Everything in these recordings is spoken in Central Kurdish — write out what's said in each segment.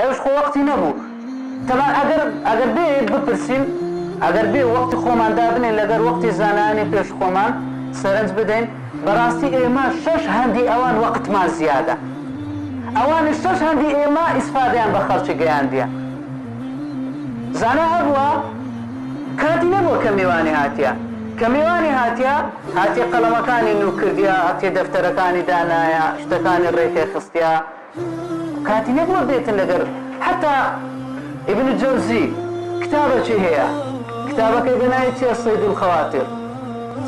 ئەوش خۆ وەقتی نەبوو تەمان ئەگەر بێ بپرسین ئەگەر بێ وەقتی خۆماندا بنێن لەگەر وەقتی زانانی پێش خۆمان سەرنج بدەین بەڕاستی ئێمە 6 هەندی ئەوان وەقتمان زیادە ئەوانی 6 هەندی ئێمە ئیسفادەیان بە خەڵکی گەیاندیە زانە هەبووە کاتی نەبووە کە میوانی هاتیە کە میوانی هاتیە قەڵەمەکانی نو کردیە هاتیە دەفتەرەکانی دانایە شتەکانی ڕێکێ خستیە کاتی نەبووە بێتن لەگەر حتا ابن جەوزی کتابێکی هەیە کتابەکەی بەناوی چییە سەید الخەواتر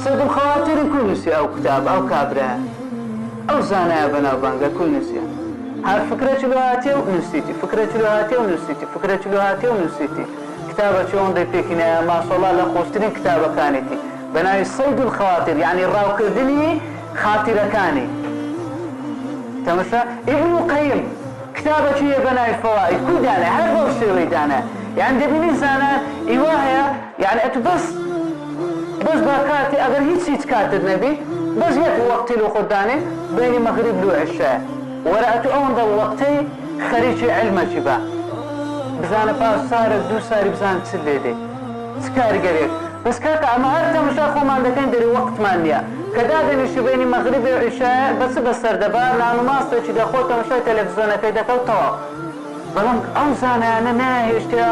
سەید الخەواتری کوی نووسی ئەو کتاب ئەو کابرایە ئەو زانایە بەناوبانگە کوی نووسیە هەر فکرێکی لێ هاتیە و نووسیتی فکرێکی لێ هاتیە و نووسیتی فکرێکی لێ هاتیە و نووسیتی کتابێکی ئەوەندەی پێکینایە ماشەڵڵا لە خۆشترین کتابەکانێتی بەناوی سەید الخەواتر یعنی ڕاوکردنی خاتیرەکانی تەماشا ئیبن قەیم کتابێکی هەیە بەناوی فەوائد کوی دانایە هەر بەو شێوەی دانایە یعنی دەبینی زانە ئیوا هەیە یعنی ئەتو بەس بە کاتی ئەگەر هیچ کاتت نەبی بەس یەک وەقتی لە خۆدانێ بینی مەغریب لە عێشایە وەرە ئەتو ئەوەندە وەقتەی خەریکی علمەکی بە بزانە پاش سارێک دوو ساری بزانە چ لێ دێ چ کارگەرێک بەس کاکە ئەمە هەر تەماشا خۆمان دەکەین دەری وەقتمان نییە کە دادەنیشی بینی مەغریب لە عێشایە بەچ بەسەر دەبا نان و ماستێکی دەخۆ تەماشای تەلەڤیزیۆنەکەی دەکەوتەوە بەڵام ئەو زانایانە ناهێشتە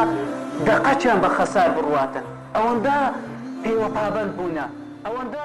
دەقەچیان بە خەسار بڕواتن ئەوەندە پێوە پابەند بوونە ئەوەندە